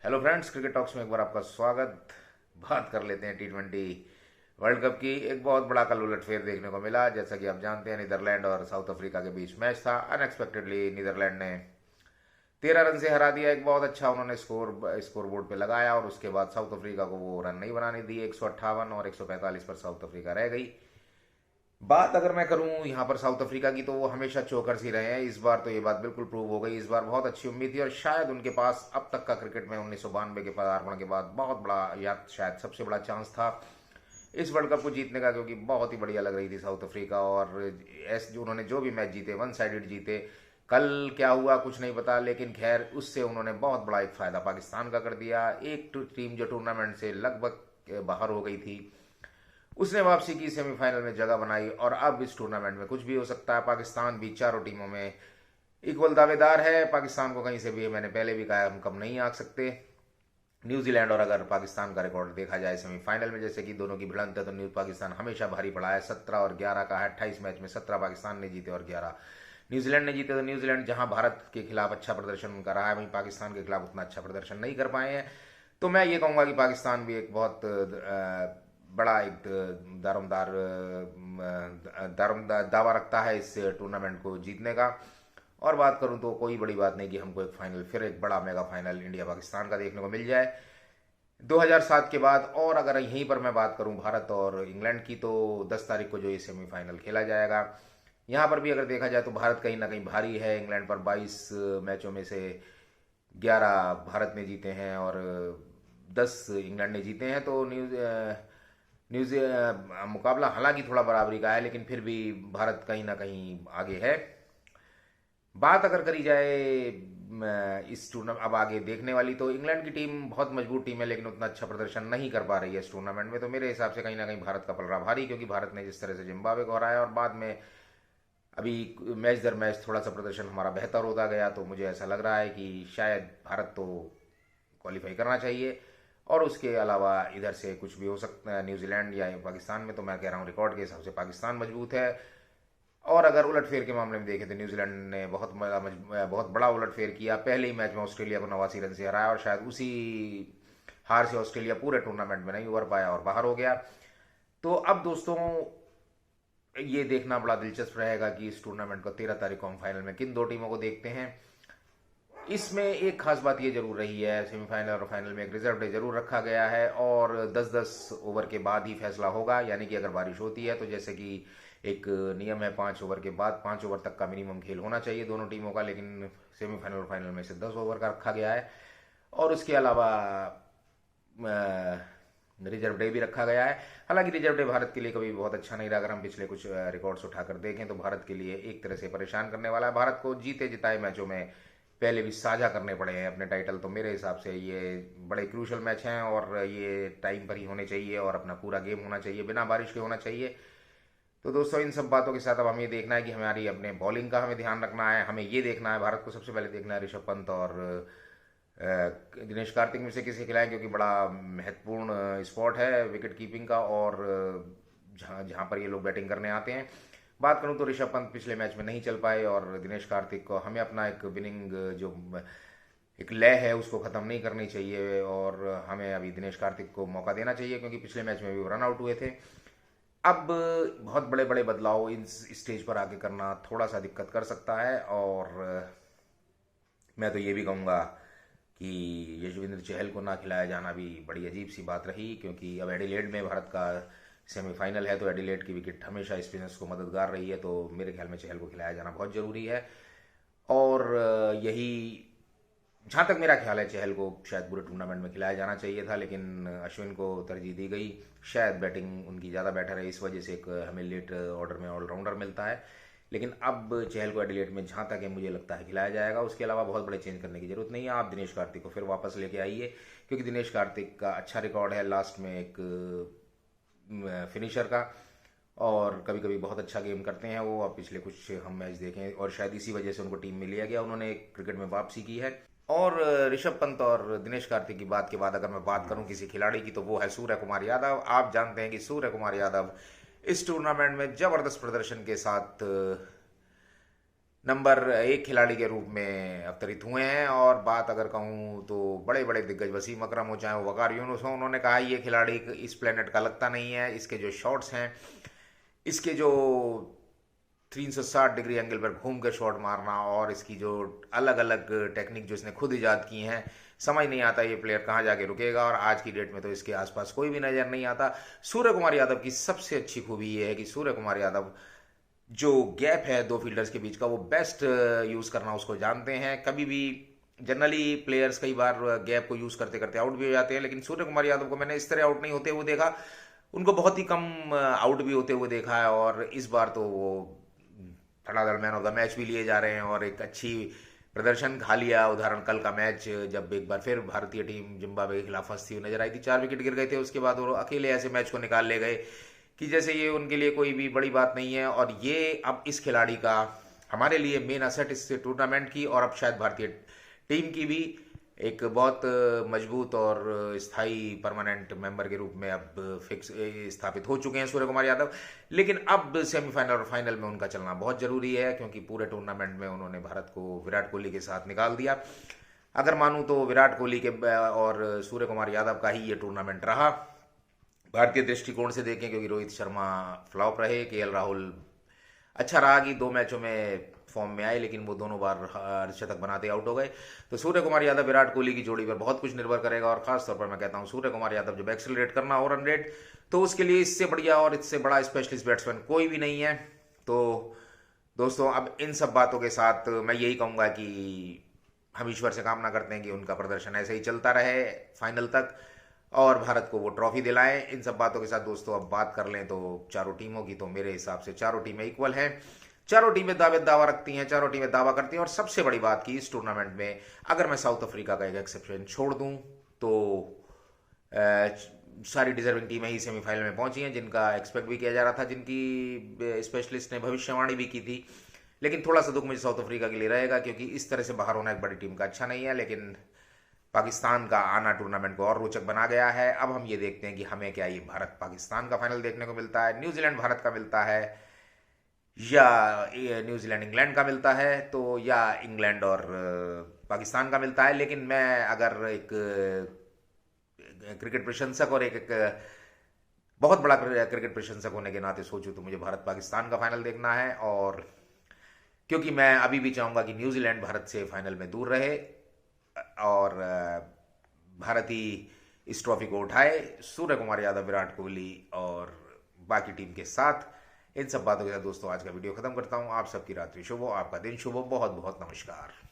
Hello friends, cricket talks में एक बार आपका स्वागत। बात कर लेते हैं टी20 वर्ल्ड कप की। एक बहुत बड़ा कल उलटफेर देखने को मिला। जैसा कि आप जानते हैं, नीदरलैंड और साउथ अफ्रीका के बीच मैच था। अनएक्सपेक्टेडली नीदरलैंड ने 13 रन से हरा दिया। एक बहुत अच्छा उन्होंने स्कोर बोर्ड पे लगाया और उसके बाद साउथ अफ्रीका को वो रन नहीं बनाने दिए। 158 और 145 पर साउथ अफ्रीका रह गई। बात अगर मैं करूं यहाँ पर साउथ अफ्रीका की, तो वो हमेशा चोकर्स ही रहे हैं। इस बार तो ये बात बिल्कुल प्रूव हो गई। इस बार बहुत अच्छी उम्मीद थी और शायद उनके पास अब तक का क्रिकेट में 1992 के पदार्पण के बाद बहुत बड़ा या शायद सबसे बड़ा चांस था इस वर्ल्ड कप को जीतने का, क्योंकि बहुत ही बढ़िया लग रही थी साउथ अफ्रीका। और ऐसे जो उन्होंने जो भी मैच जीते, वन साइडेड जीते। कल क्या हुआ कुछ नहीं पता, लेकिन खैर उससे उन्होंने बहुत बड़ा एक फायदा पाकिस्तान का कर दिया। एक टीम जो टूर्नामेंट से लगभग बाहर हो गई थी, उसने वापसी की, सेमीफाइनल में जगह बनाई। और अब इस टूर्नामेंट में कुछ भी हो सकता है। पाकिस्तान भी चारों टीमों में इक्वल दावेदार है। पाकिस्तान को कहीं से भी, मैंने पहले भी कहा, हम कम नहीं आ सकते। न्यूजीलैंड और अगर पाकिस्तान का रिकॉर्ड देखा जाए सेमीफाइनल में, जैसे कि दोनों की भिड़ंत है, तो न्यू पाकिस्तान हमेशा भारी पड़ा है। 17 और 11 का है। 28 मैच में 17 पाकिस्तान ने जीते और 11 न्यूजीलैंड ने जीते। तो न्यूजीलैंड जहां भारत के खिलाफ अच्छा प्रदर्शन उनका रहा है, वहीं पाकिस्तान के खिलाफ उतना अच्छा प्रदर्शन नहीं कर पाए हैं। तो मैं ये कहूंगा कि पाकिस्तान भी एक बहुत बड़ा एक दारोमदार दावा रखता है इस टूर्नामेंट को जीतने का। और बात करूं तो कोई बड़ी बात नहीं कि हमको एक फाइनल, फिर एक बड़ा मेगा फाइनल इंडिया पाकिस्तान का देखने को मिल जाए 2007 के बाद। और अगर यहीं पर मैं बात करूं भारत और इंग्लैंड की, तो 10 तारीख को जो ये सेमीफाइनल खेला जाएगा, यहाँ पर भी अगर देखा जाए तो भारत कहीं ना कहीं भारी है। इंग्लैंड पर 22 मैचों में से 11 भारत ने जीते हैं और 10 इंग्लैंड ने जीते हैं। तो न्यूज मुकाबला हालांकि थोड़ा बराबरी का है, लेकिन फिर भी भारत कहीं ना कहीं आगे है। बात अगर करी जाए इस टूर्नामेंट अब आगे देखने वाली, तो इंग्लैंड की टीम बहुत मजबूत टीम है, लेकिन उतना अच्छा प्रदर्शन नहीं कर पा रही है इस टूर्नामेंट में। तो मेरे हिसाब से कहीं ना कहीं भारत का पलड़ा भारी, क्योंकि भारत ने जिस तरह से जिम्बाब्वे को हराया और बाद में अभी मैच दर मैच थोड़ा सा प्रदर्शन हमारा बेहतर होता गया, तो मुझे ऐसा लग रहा है कि शायद भारत तो क्वालिफाई करना चाहिए। और उसके अलावा इधर से कुछ भी हो सकता है, न्यूजीलैंड या पाकिस्तान में। तो मैं कह रहा हूँ रिकॉर्ड के हिसाब से पाकिस्तान मजबूत है। और अगर उलटफेर के मामले में देखें तो न्यूजीलैंड ने बहुत बड़ा उलटफेर किया। पहले ही मैच में ऑस्ट्रेलिया को 89 रन से हराया और शायद उसी हार से ऑस्ट्रेलिया पूरे टूर्नामेंट में नहीं उभर पाया और बाहर हो गया। तो अब दोस्तों, ये देखना बड़ा दिलचस्प रहेगा कि इस टूर्नामेंट को 13 तारीख को हम फाइनल में किन दो टीमों को देखते हैं। इसमें एक खास बात ये जरूर रही है, सेमीफाइनल और फाइनल में एक रिजर्व डे जरूर रखा गया है और 10-10 ओवर के बाद ही फैसला होगा। यानी कि अगर बारिश होती है तो, जैसे कि एक नियम है, 5 ओवर के बाद 5 ओवर तक का मिनिमम खेल होना चाहिए दोनों टीमों का, लेकिन सेमीफाइनल और फाइनल में से 10 ओवर का रखा गया है। और उसके अलावा रिजर्व डे भी रखा गया है। हालांकि रिजर्व डे भारत के लिए कभी बहुत अच्छा नहीं रहा। अगर हम पिछले कुछ रिकॉर्ड्स उठाकर देखें तो भारत के लिए एक तरह से परेशान करने वाला है। भारत को जीते जिताए मैचों में पहले भी साझा करने पड़े हैं अपने टाइटल। तो मेरे हिसाब से ये बड़े क्रूशल मैच हैं और ये टाइम पर ही होने चाहिए और अपना पूरा गेम होना चाहिए, बिना बारिश के होना चाहिए। तो दोस्तों, इन सब बातों के साथ अब हमें ये देखना है कि हमारी अपने बॉलिंग का हमें ध्यान रखना है। हमें ये देखना है, भारत को सबसे पहले देखना है ऋषभ पंत और दिनेश कार्तिक में से किसे खिलाएं, क्योंकि बड़ा महत्वपूर्ण स्पॉट है विकेट कीपिंग का और जहाँ जहाँ पर ये लोग बैटिंग करने आते हैं। बात करूं तो ऋषभ पंत पिछले मैच में नहीं चल पाए और दिनेश कार्तिक को हमें अपना एक विनिंग जो एक लय है उसको ख़त्म नहीं करनी चाहिए और हमें अभी दिनेश कार्तिक को मौका देना चाहिए, क्योंकि पिछले मैच में भी वो रन आउट हुए थे। अब बहुत बड़े बड़े बदलाव इस स्टेज पर आके करना थोड़ा सा दिक्कत कर सकता है। और मैं तो ये भी कहूँगा कि यजुवेंद्र चहल को ना खिलाया जाना भी बड़ी अजीब सी बात रही, क्योंकि अब एडिलेड में भारत का सेमीफाइनल है, तो एडिलेड की विकेट हमेशा स्पिनर्स को मददगार रही है। तो मेरे ख्याल में चहल को खिलाया जाना बहुत ज़रूरी है। और यही, जहाँ तक मेरा ख्याल है, चहल को शायद पूरे टूर्नामेंट में खिलाया जाना चाहिए था, लेकिन अश्विन को तरजीह दी गई। शायद बैटिंग उनकी ज़्यादा बेटर है, इस वजह से एक हमें लेट ऑर्डर में ऑलराउंडर मिलता है। लेकिन अब चहल को एडिलेड में जहाँ तक है मुझे लगता है खिलाया जाएगा। उसके अलावा बहुत बड़े चेंज करने की जरूरत नहीं है। आप दिनेश कार्तिक को फिर वापस लेके आइए, क्योंकि दिनेश कार्तिक का अच्छा रिकॉर्ड है लास्ट में एक फिनिशर का, और कभी कभी बहुत अच्छा गेम करते हैं वो। अब पिछले कुछ हम मैच देखें और शायद इसी वजह से उनको टीम में लिया गया, उन्होंने क्रिकेट में वापसी की है। और ऋषभ पंत और दिनेश कार्तिक की बात के बाद अगर मैं बात करूं किसी खिलाड़ी की, तो वो है सूर्य कुमार यादव। आप जानते हैं कि सूर्य कुमार यादव इस टूर्नामेंट में जबरदस्त प्रदर्शन के साथ नंबर 1 खिलाड़ी के रूप में अवतरित हुए हैं। और बात अगर कहूँ तो बड़े बड़े दिग्गज वसीम अकरम हो चाहे वो वकार यूनुस हो, उन्होंने कहा ये खिलाड़ी इस प्लेनेट का लगता नहीं है। इसके जो शॉट्स हैं, इसके जो 360 डिग्री एंगल पर घूम कर शॉट मारना और इसकी जो अलग अलग टेक्निक जो इसने खुद इजाद की हैं, समझ नहीं आता ये प्लेयर कहाँ जाके रुकेगा। और आज की डेट में तो इसके आसपास कोई भी नजर नहीं आता। सूर्य कुमार यादव की सबसे अच्छी खूबी ये है कि सूर्य कुमार यादव जो गैप है दो फील्डर्स के बीच का, वो बेस्ट यूज करना उसको जानते हैं। कभी भी जनरली प्लेयर्स कई बार गैप को यूज करते करते आउट भी हो जाते हैं, लेकिन सूर्य कुमार यादव को मैंने इस तरह आउट नहीं होते हुए देखा। उनको बहुत ही कम आउट भी होते हुए देखा है। और इस बार तो वो धड़ाधड़ मैन ऑफ द मैच भी लिए जा रहे हैं और एक अच्छी प्रदर्शन खा लिया। उदाहरण कल का मैच जब एक बार फिर भारतीय टीम जिम्बाब्वे के खिलाफ फंसती हुई नजर आई थी, 4 विकेट गिर गए थे, उसके बाद वो अकेले ऐसे मैच को निकाल ले गए कि जैसे ये उनके लिए कोई भी बड़ी बात नहीं है। और ये अब इस खिलाड़ी का हमारे लिए मेन असेट इस टूर्नामेंट की और अब शायद भारतीय टीम की भी एक बहुत मजबूत और स्थायी परमानेंट मेंबर के रूप में अब फिक्स स्थापित हो चुके हैं सूर्य कुमार यादव। लेकिन अब सेमीफाइनल और फाइनल में उनका चलना बहुत जरूरी है, क्योंकि पूरे टूर्नामेंट में उन्होंने भारत को विराट कोहली के साथ निकाल दिया। अगर मानूं तो विराट कोहली के और सूर्य कुमार यादव का ही ये टूर्नामेंट रहा भारतीय दृष्टिकोण से देखें, क्योंकि रोहित शर्मा फ्लॉप रहे, केएल राहुल अच्छा रहा कि 2 मैचों में फॉर्म में आए, लेकिन वो दोनों बार शतक बनाते आउट हो गए। तो सूर्य कुमार यादव विराट कोहली की जोड़ी पर बहुत कुछ निर्भर करेगा। और खास तौर पर मैं कहता हूं सूर्य कुमार यादव जब एक्सेलरेट करना हो रन रेट, तो उसके लिए इससे बढ़िया और इससे बड़ा स्पेशलिस्ट बैट्समैन कोई भी नहीं है। तो दोस्तों, अब इन सब बातों के साथ मैं यही कहूंगा कि हम ईश्वर से कामना करते हैं कि उनका प्रदर्शन ऐसे ही चलता रहे फाइनल तक और भारत को वो ट्रॉफी दिलाएं। इन सब बातों के साथ दोस्तों अब बात कर लें तो चारों टीमों की, तो मेरे हिसाब से चारों टीमें इक्वल हैं। चारों टीमें दावा रखती हैं, चारों टीमें दावा करती हैं। और सबसे बड़ी बात की इस टूर्नामेंट में अगर मैं साउथ अफ्रीका का एक एक्सेप्शन छोड़ दूं तो सारी डिजर्विंग टीमें ही सेमीफाइनल में पहुंची हैं, जिनका एक्सपेक्ट भी किया जा रहा था, जिनकी स्पेशलिस्ट ने भविष्यवाणी भी की थी। लेकिन थोड़ा सा दुख मुझे साउथ अफ्रीका के लिए रहेगा, क्योंकि इस तरह से बाहर होना एक बड़ी टीम का अच्छा नहीं है। लेकिन पाकिस्तान का आना टूर्नामेंट को और रोचक बना गया है। अब हम ये देखते हैं कि हमें क्या ये भारत पाकिस्तान का फाइनल देखने को मिलता है, न्यूजीलैंड भारत का मिलता है, या न्यूजीलैंड इंग्लैंड का मिलता है, तो या इंग्लैंड और पाकिस्तान का मिलता है। लेकिन मैं अगर एक क्रिकेट प्रशंसक और एक बहुत बड़ा क्रिकेट प्रशंसक होने के नाते सोचूं तो मुझे भारत पाकिस्तान का फाइनल देखना है। और क्योंकि मैं अभी भी चाहूंगा कि न्यूजीलैंड भारत से फाइनल में दूर रहे और भारत ही इस ट्रॉफी को उठाए, सूर्य कुमार यादव, विराट कोहली और बाकी टीम के साथ। इन सब बातों के साथ दोस्तों आज का वीडियो खत्म करता हूं। आप सबकी रात्रि शुभ हो, आपका दिन शुभ हो। बहुत बहुत नमस्कार।